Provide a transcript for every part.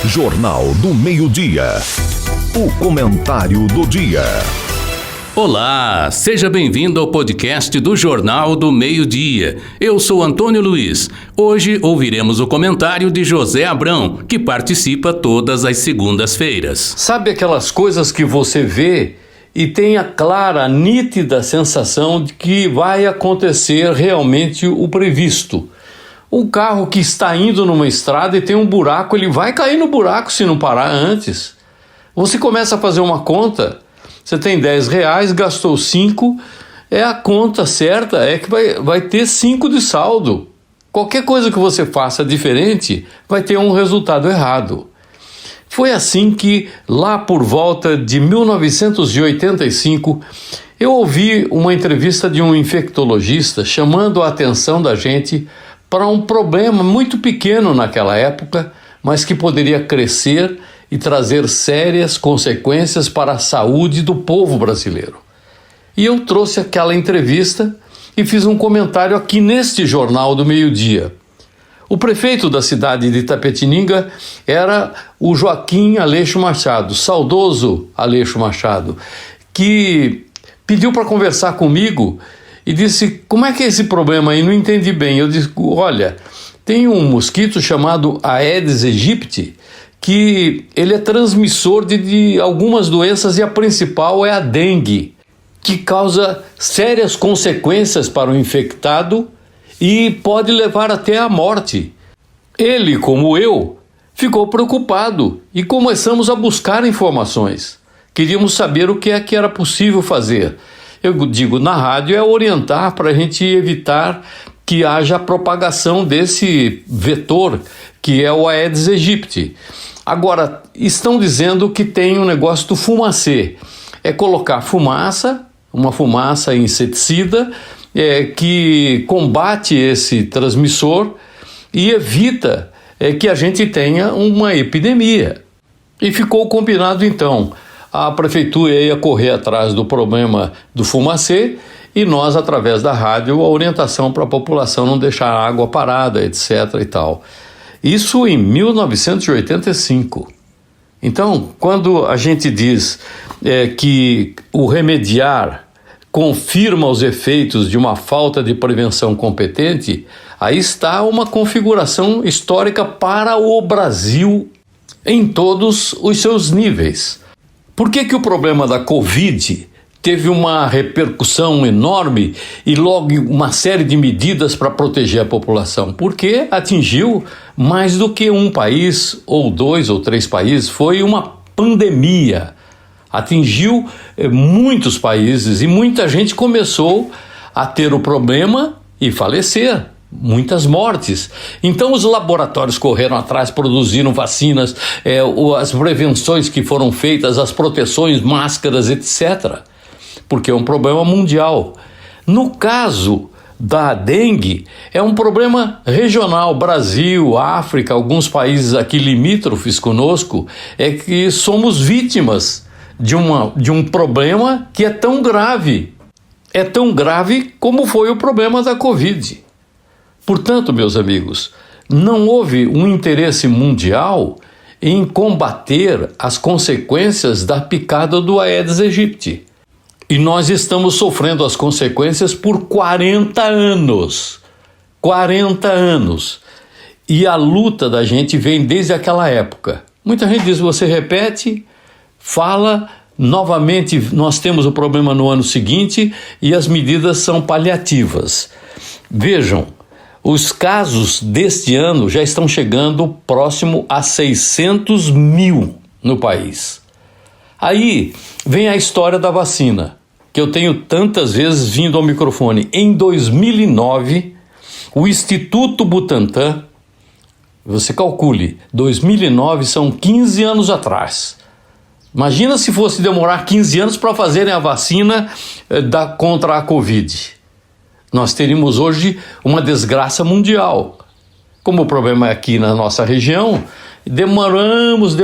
Jornal do Meio-Dia. O comentário do dia. Olá, seja bem-vindo ao podcast do Jornal do Meio-Dia. Eu sou Antônio Luiz. Hoje ouviremos o comentário de José Abrão, que participa todas as segundas-feiras. Sabe aquelas coisas que você vê e tem a clara, nítida sensação de que vai acontecer realmente o previsto? Um carro que está indo numa estrada e tem um buraco, ele vai cair no buraco se não parar antes. Você começa a fazer uma conta, você tem R$10, gastou 5, a conta certa é que vai ter 5 de saldo. Qualquer coisa que você faça diferente vai ter um resultado errado. Foi assim que, lá por volta de 1985, eu ouvi uma entrevista de um infectologista chamando a atenção da gente para um problema muito pequeno naquela época, mas que poderia crescer e trazer sérias consequências para a saúde do povo brasileiro. E eu trouxe aquela entrevista e fiz um comentário aqui neste Jornal do Meio-Dia. O prefeito da cidade de Itapetininga era o Joaquim Aleixo Machado, saudoso Aleixo Machado, que pediu para conversar comigo e disse: como é que é esse problema aí? Não entendi bem. Eu disse: olha, tem um mosquito chamado Aedes aegypti, que ele é transmissor de algumas doenças e a principal é a dengue, que causa sérias consequências para o infectado e pode levar até à morte. Ele, como eu, ficou preocupado e começamos a buscar informações. Queríamos saber o que é que era possível fazer. Eu digo, na rádio é orientar para a gente evitar que haja propagação desse vetor, que é o Aedes aegypti. Agora, estão dizendo que tem um negócio do fumacê. É colocar fumaça, uma fumaça inseticida, que combate esse transmissor e evita que a gente tenha uma epidemia. E ficou combinado então. A prefeitura ia correr atrás do problema do fumacê e nós, através da rádio, a orientação para a população não deixar a água parada, etc. e tal. Isso em 1985. Então, quando a gente diz que o remediar confirma os efeitos de uma falta de prevenção competente, aí está uma configuração histórica para o Brasil em todos os seus níveis. Por que o problema da Covid teve uma repercussão enorme e logo uma série de medidas para proteger a população? Porque atingiu mais do que um país, ou 2 ou 3 países, foi uma pandemia. Atingiu muitos países e muita gente começou a ter o problema e falecer. Muitas mortes. Então os laboratórios correram atrás, produziram vacinas, as prevenções que foram feitas, as proteções, máscaras, etc. Porque é um problema mundial. No caso da dengue, é um problema regional. Brasil, África, alguns países aqui limítrofes conosco, é que somos vítimas de um problema que é tão grave. É tão grave como foi o problema da Covid. Portanto, meus amigos, não houve um interesse mundial em combater as consequências da picada do Aedes aegypti. E nós estamos sofrendo as consequências por 40 anos. 40 anos. E a luta da gente vem desde aquela época. Muita gente diz, você repete, fala, novamente nós temos o problema no ano seguinte e as medidas são paliativas. Vejam, os casos deste ano já estão chegando próximo a 600 mil no país. Aí vem a história da vacina, que eu tenho tantas vezes vindo ao microfone. Em 2009, o Instituto Butantan, você calcule, 2009 são 15 anos atrás. Imagina se fosse demorar 15 anos para fazerem a vacina contra a Covid. Nós teríamos hoje uma desgraça mundial. Como o problema é aqui na nossa região, demoramos,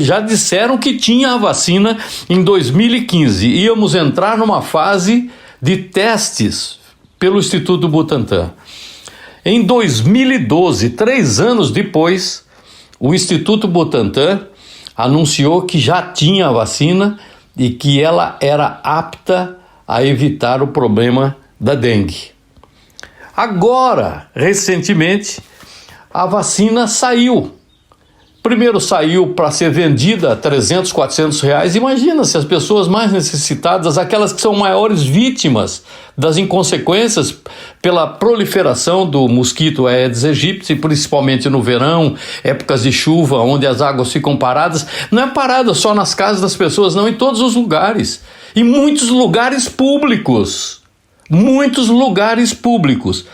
já disseram que tinha a vacina em 2015. Íamos entrar numa fase de testes pelo Instituto Butantan. Em 2012, 3 anos depois, o Instituto Butantan anunciou que já tinha a vacina e que ela era apta a evitar o problema da dengue. Agora, recentemente, a vacina saiu. Primeiro saiu para ser vendida a 300, 400 reais. Imagina se as pessoas mais necessitadas, aquelas que são maiores vítimas das inconsequências pela proliferação do mosquito Aedes aegypti, principalmente no verão, épocas de chuva, onde as águas ficam paradas. Não é parada só nas casas das pessoas, não, em todos os lugares. E muitos lugares públicos. Muitos lugares públicos.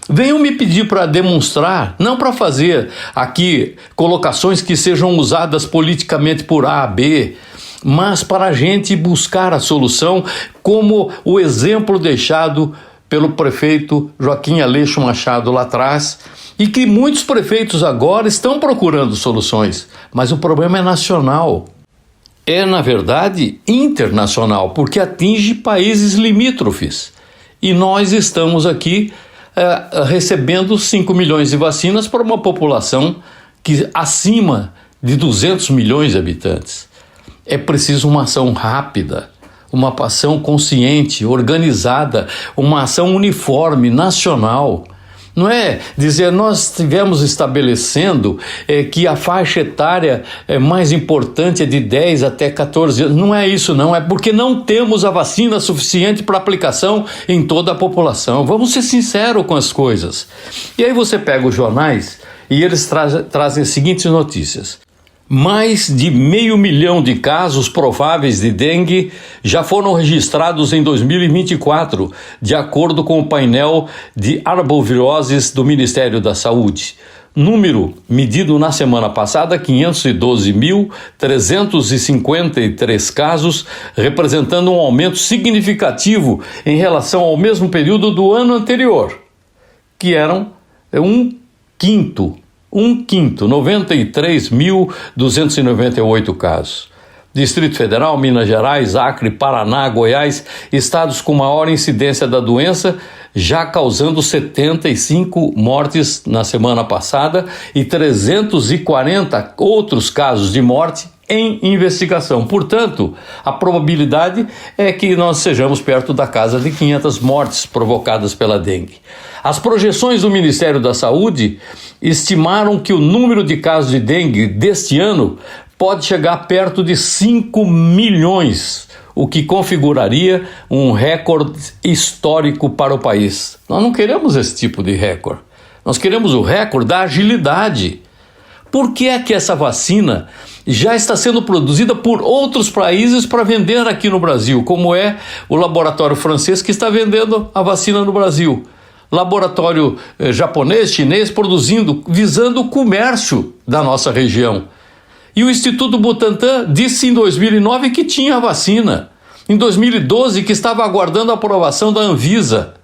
Venham me pedir para demonstrar, não para fazer aqui colocações que sejam usadas politicamente por A, B, mas para a gente buscar a solução, como o exemplo deixado pelo prefeito Joaquim Aleixo Machado lá atrás, e que muitos prefeitos agora estão procurando soluções, mas o problema é nacional. É, na verdade, internacional, porque atinge países limítrofes. E nós estamos aqui recebendo 5 milhões de vacinas para uma população que acima de 200 milhões de habitantes. É preciso uma ação rápida, uma ação consciente, organizada, uma ação uniforme, nacional. Não é dizer, nós estivemos estabelecendo que a faixa etária mais importante é de 10 até 14 anos. Não é isso, não. É porque não temos a vacina suficiente para aplicação em toda a população. Vamos ser sinceros com as coisas. E aí você pega os jornais e eles trazem as seguintes notícias. Mais de 500 mil de casos prováveis de dengue já foram registrados em 2024, de acordo com o painel de arboviroses do Ministério da Saúde. Número medido na semana passada, 512.353 casos, representando um aumento significativo em relação ao mesmo período do ano anterior, que eram um quinto, 93.298 casos. Distrito Federal, Minas Gerais, Acre, Paraná, Goiás, estados com maior incidência da doença, já causando 75 mortes na semana passada e 340 outros casos de morte em investigação. Portanto, a probabilidade é que nós sejamos perto da casa de 500 mortes provocadas pela dengue. As projeções do Ministério da Saúde estimaram que o número de casos de dengue deste ano pode chegar perto de 5 milhões, o que configuraria um recorde histórico para o país. Nós não queremos esse tipo de recorde. Nós queremos o recorde da agilidade. Por que é que essa vacina já está sendo produzida por outros países para vender aqui no Brasil, como é o laboratório francês que está vendendo a vacina no Brasil? Laboratório japonês, chinês, produzindo, visando o comércio da nossa região. E o Instituto Butantan disse em 2009 que tinha a vacina. Em 2012 que estava aguardando a aprovação da Anvisa.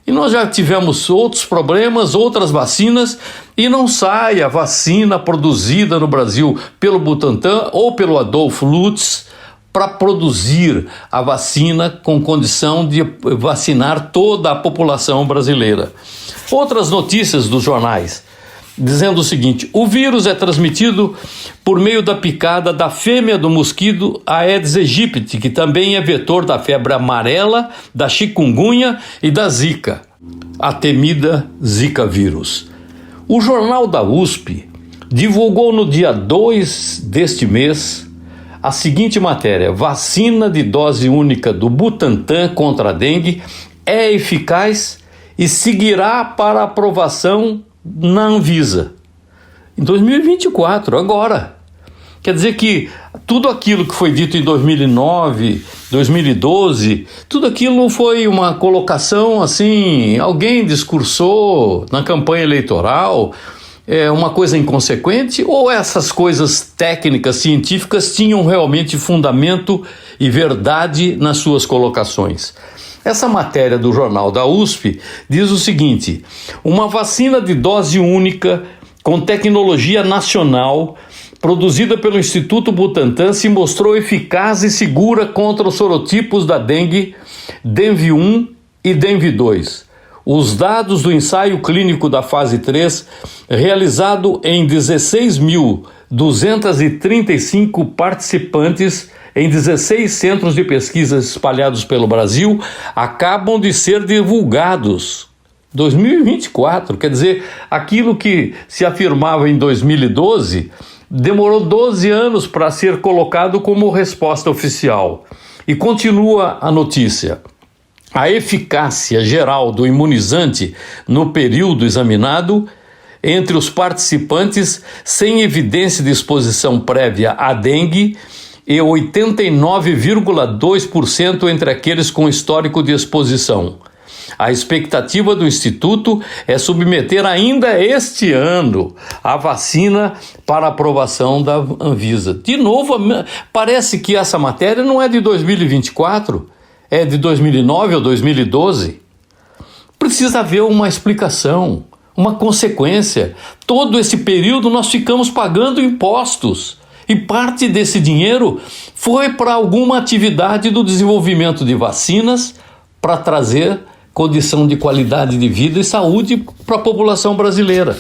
E nós já tivemos outros problemas, outras vacinas, e não sai a vacina produzida no Brasil pelo Butantan ou pelo Adolfo Lutz para produzir a vacina com condição de vacinar toda a população brasileira. Outras notícias dos jornais, dizendo o seguinte: o vírus é transmitido por meio da picada da fêmea do mosquito Aedes aegypti, que também é vetor da febre amarela, da chikungunya e da zika, a temida zika vírus. O jornal da USP divulgou no dia 2 deste mês a seguinte matéria: vacina de dose única do Butantan contra a dengue é eficaz e seguirá para aprovação na Anvisa em 2024, agora. Quer dizer que tudo aquilo que foi dito em 2009, 2012, tudo aquilo foi uma colocação assim, alguém discursou na campanha eleitoral, uma coisa inconsequente, ou essas coisas técnicas, científicas tinham realmente fundamento e verdade nas suas colocações? Essa matéria do jornal da USP diz o seguinte: uma vacina de dose única com tecnologia nacional produzida pelo Instituto Butantan se mostrou eficaz e segura contra os sorotipos da dengue, Dengue 1 e Dengue 2. os dados do ensaio clínico da fase 3, realizado em 16.235 participantes em 16 centros de pesquisa espalhados pelo Brasil, acabam de ser divulgados. 2024, quer dizer, aquilo que se afirmava em 2012, demorou 12 anos para ser colocado como resposta oficial. E continua a notícia. A eficácia geral do imunizante no período examinado entre os participantes sem evidência de exposição prévia à dengue e 89,2% entre aqueles com histórico de exposição. A expectativa do Instituto é submeter ainda este ano a vacina para aprovação da Anvisa. De novo, parece que essa matéria não é de 2024, é de 2009 ou 2012. Precisa haver uma explicação, uma consequência. Todo esse período nós ficamos pagando impostos e parte desse dinheiro foi para alguma atividade do desenvolvimento de vacinas para trazer condição de qualidade de vida e saúde para a população brasileira.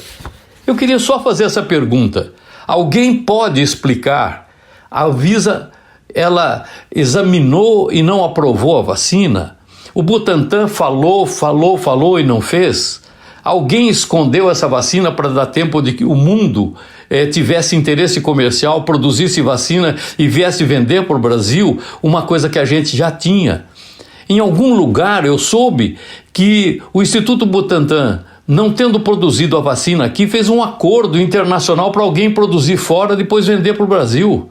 Eu queria só fazer essa pergunta. Alguém pode explicar? A Anvisa, ela examinou e não aprovou a vacina? O Butantan falou e não fez? Alguém escondeu essa vacina para dar tempo de que o mundo tivesse interesse comercial, produzisse vacina e viesse vender para o Brasil, uma coisa que a gente já tinha? Em algum lugar eu soube que o Instituto Butantan, não tendo produzido a vacina aqui, fez um acordo internacional para alguém produzir fora e depois vender para o Brasil.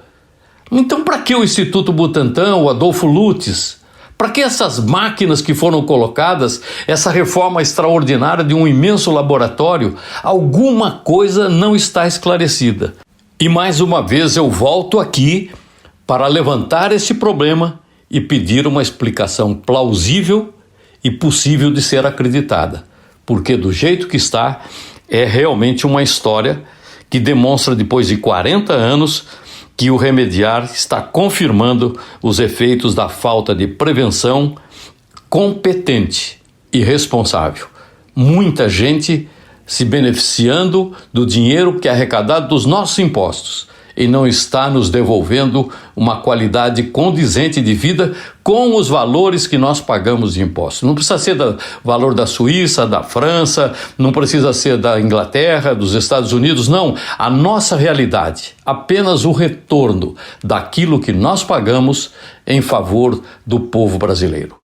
Então, para que o Instituto Butantan, o Adolfo Lutz? Para que essas máquinas que foram colocadas, essa reforma extraordinária de um imenso laboratório? Alguma coisa não está esclarecida. E mais uma vez eu volto aqui para levantar esse problema e pedir uma explicação plausível e possível de ser acreditada. Porque do jeito que está, é realmente uma história que demonstra, depois de 40 anos, que o remediar está confirmando os efeitos da falta de prevenção competente e responsável. Muita gente se beneficiando do dinheiro que é arrecadado dos nossos impostos e não está nos devolvendo uma qualidade condizente de vida com os valores que nós pagamos de impostos. Não precisa ser do valor da Suíça, da França, não precisa ser da Inglaterra, dos Estados Unidos, não. A nossa realidade, apenas o retorno daquilo que nós pagamos em favor do povo brasileiro.